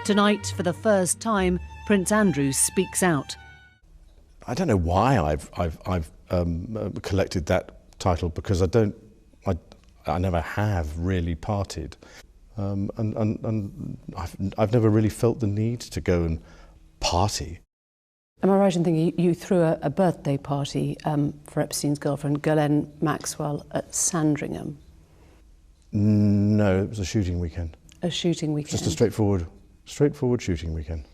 Tonight, for the first time, Prince Andrew speaks out. I don't know why I've collected that title, because I never have really partied, and I've never really felt the need to go and party. Am I right in thinking you threw a birthday party for Epstein's girlfriend, Ghislaine Maxwell, at Sandringham? No, it was a shooting weekend. A shooting weekend? Just a straightforward shooting weekend.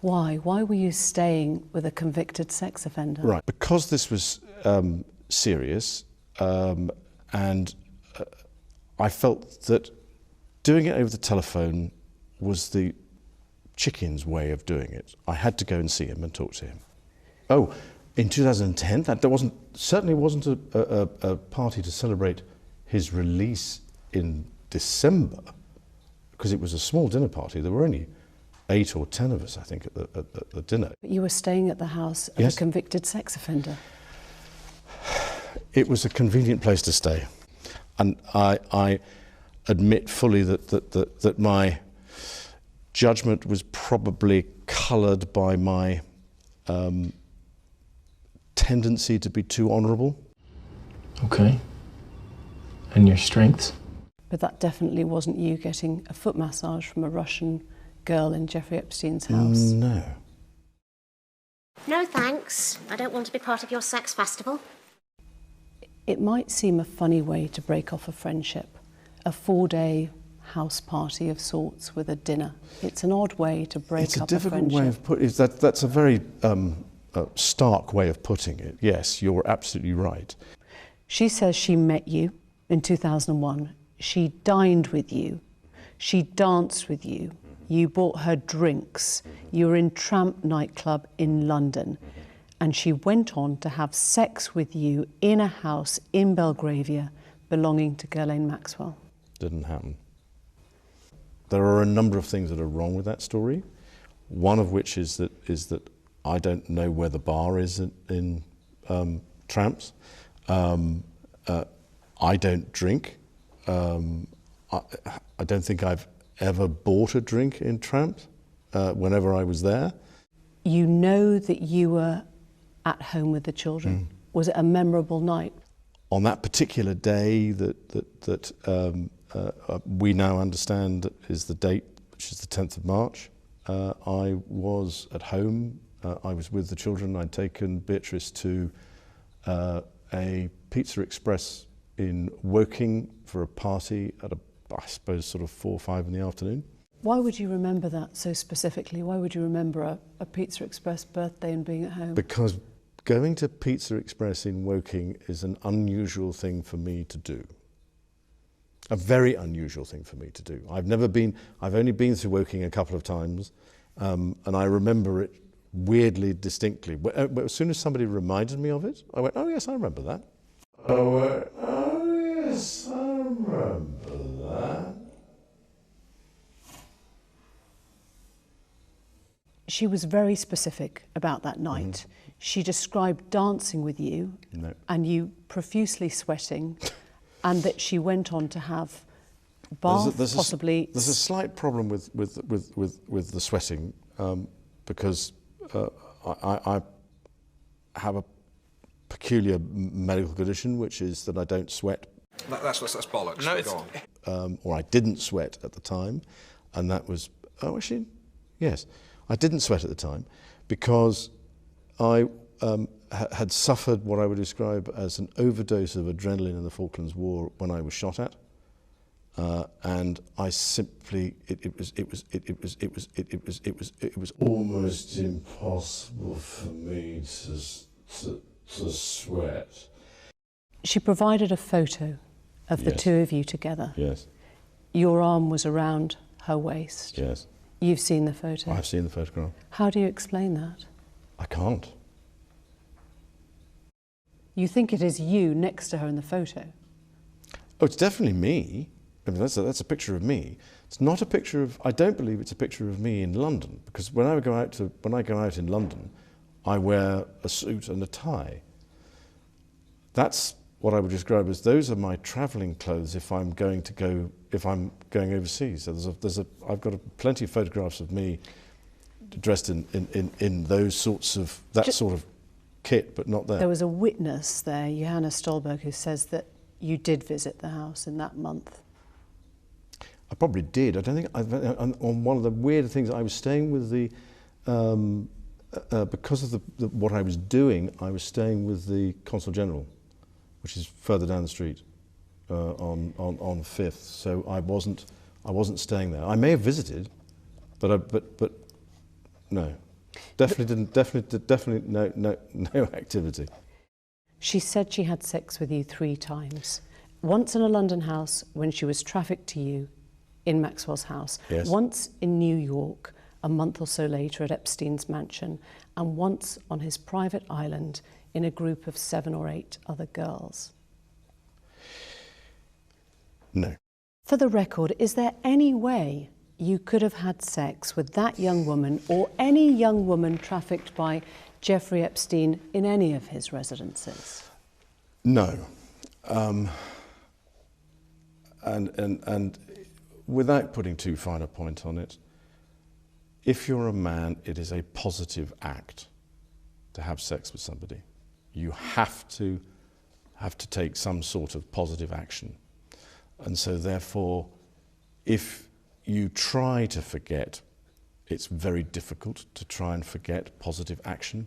Why? Why were you staying with a convicted sex offender? Right, because this was serious, and I felt that doing it over the telephone was the chicken's way of doing it. I had to go and see him and talk to him. Oh, in 2010, that certainly wasn't a party to celebrate his release in December, because it was a small dinner party. There were only 8 or 10 of us, I think, at the dinner. But you were staying at the house of Yes. a convicted sex offender. It was a convenient place to stay, and I admit fully that my judgment was probably coloured by my tendency to be too honourable. Okay. And your strengths? But that definitely wasn't you getting a foot massage from a Russian girl in Jeffrey Epstein's house. No. No thanks. I don't want to be part of your sex festival. It might seem a funny way to break off a friendship, a 4-day house party of sorts with a dinner. It's an odd way to break up a friendship. It's a difficult way of putting it. That's a very stark way of putting it. Yes, you're absolutely right. She says she met you in 2001. She dined with you. She danced with you. You bought her drinks. You were in Tramp nightclub in London. And she went on to have sex with you in a house in Belgravia belonging to Ghislaine Maxwell. Didn't happen. There are a number of things that are wrong with that story. One of which is that I don't know where the bar is in Tramps. I don't drink. I don't think I've ever bought a drink in Tramps whenever I was there. You know that you were at home with the children. Was it a memorable night? On that particular day that we now understand is the date, which is the 10th of March, I was at home. I was with the children. I'd taken Beatrice to a Pizza Express in Woking for a party at I suppose sort of 4 or 5 in the afternoon. Why would you remember that so specifically? Why would you remember a Pizza Express birthday and being at home? Because going to Pizza Express in Woking is an unusual thing for me to do. A very unusual thing for me to do. I've only been through Woking a couple of times, and I remember it weirdly distinctly. But as soon as somebody reminded me of it, I went, oh yes, I remember that. Oh yes, I remember that. She was very specific about that night. She described dancing with you and you profusely sweating, and that she went on to have bath, possibly. There's a slight problem with the sweating, because I have a peculiar medical condition, which is that I don't sweat. That's bollocks. No, go on. Or I didn't sweat at the time, and that was, oh actually, yes. I didn't sweat at the time because I had suffered what I would describe as an overdose of adrenaline in the Falklands War when I was shot at, and I simply it was almost impossible for me to sweat. She provided a photo of the two of you together. Yes. Your arm was around her waist. Yes. You've seen the photo? I've seen the photograph. How do you explain that? I can't. You think it is you next to her in the photo? Oh, it's definitely me. I mean, that's a picture of me. It's not a picture of. I don't believe it's a picture of me in London, because when I go out in London, I wear a suit and a tie. That's what I would describe as those are my travelling clothes if I'm going overseas. So I've got plenty of photographs of me dressed in those sorts of sort of kit, but not there. There was a witness there, Johanna Stolberg, who says that you did visit the house in that month. I probably did. I don't think on one of the weird things, I was staying with the because of what I was doing. I was staying with the Consul General, which is further down the street on Fifth. So I wasn't staying there. I may have visited, but no, definitely no activity. She said she had sex with you 3 times. Once in a London house when she was trafficked to you in Maxwell's house. Yes. Once in New York a month or so later at Epstein's mansion, and once on his private island in a group of 7 or 8 other girls. No. For the record, is there any way you could have had sex with that young woman or any young woman trafficked by Jeffrey Epstein in any of his residences? No. And without putting too fine a point on it, if you're a man, it is a positive act to have sex with somebody. You have to take some sort of positive action. And so therefore, if you try to forget, it's very difficult to try and forget positive action.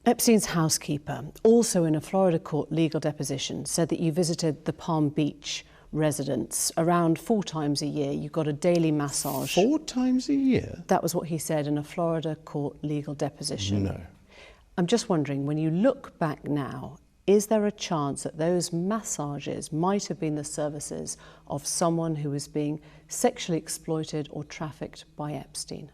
Epstein's housekeeper, also in a Florida court legal deposition, said that you visited the Palm Beach residence around 4 times a year. You got a daily massage. 4 times a year? That was what he said in a Florida court legal deposition. No. I'm just wondering, when you look back now, is there a chance that those massages might have been the services of someone who was being sexually exploited or trafficked by Epstein?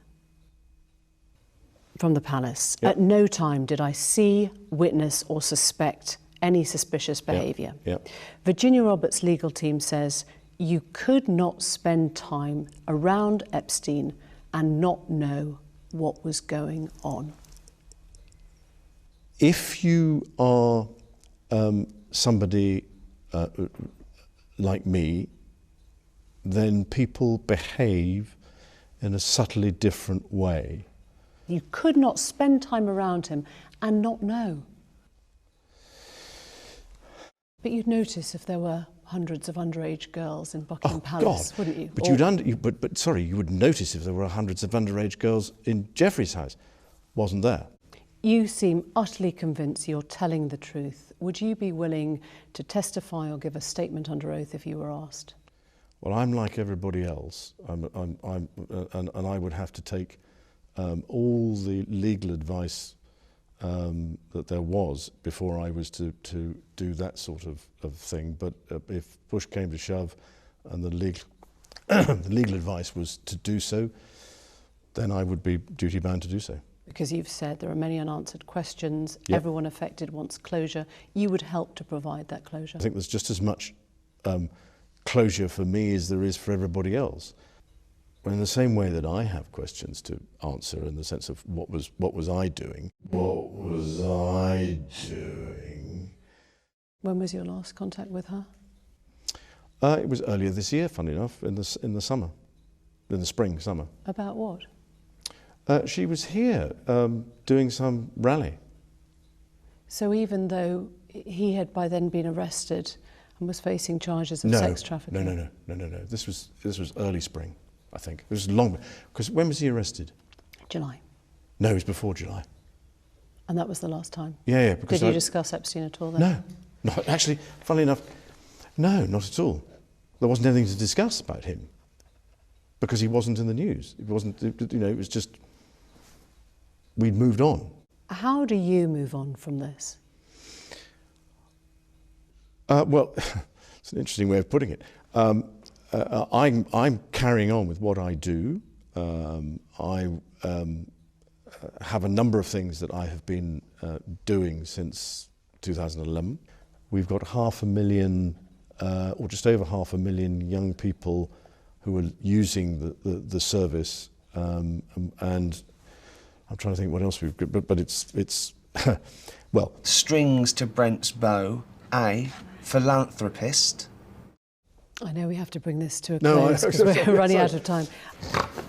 From the palace. Yep. At no time did I see, witness or suspect any suspicious behaviour. Yep. Virginia Roberts' legal team says you could not spend time around Epstein and not know what was going on. If you are somebody like me, then people behave in a subtly different way. You could not spend time around him and not know. But you'd notice if there were hundreds of underage girls in Buckingham Palace, wouldn't you? But you would notice if there were hundreds of underage girls in Jeffrey's house. Wasn't there? You seem utterly convinced you're telling the truth. Would you be willing to testify or give a statement under oath if you were asked? Well, I'm like everybody else, and I would have to take all the legal advice that there was before I was to do that sort of thing. But if push came to shove and the legal advice was to do so, then I would be duty-bound to do so. Because you've said there are many unanswered questions, Yep. Everyone affected wants closure. You would help to provide that closure. I think there's just as much closure for me as there is for everybody else. In the same way that I have questions to answer, in the sense of what was I doing? What was I doing? When was your last contact with her? It was earlier this year, funny enough, in the summer, in the summer. About what? She was here doing some rally. So even though he had by then been arrested and was facing charges of sex trafficking? No. This was early spring, I think. It was long, because when was he arrested? July. No, it was before July. And that was the last time? Yeah. Because Did you discuss Epstein at all then? No, actually, funnily enough, no, not at all. There wasn't anything to discuss about him, because he wasn't in the news. It wasn't, it was just, we'd moved on. How do you move on from this? Well, it's an interesting way of putting it. I'm carrying on with what I do. I have a number of things that I have been doing since 2011. We've got 500,000, or just over 500,000 young people who are using the service, and I'm trying to think what else we've got, but it's well. Strings to Brent's bow. A, philanthropist. I know we have to bring this to a No, close because we're running out of time.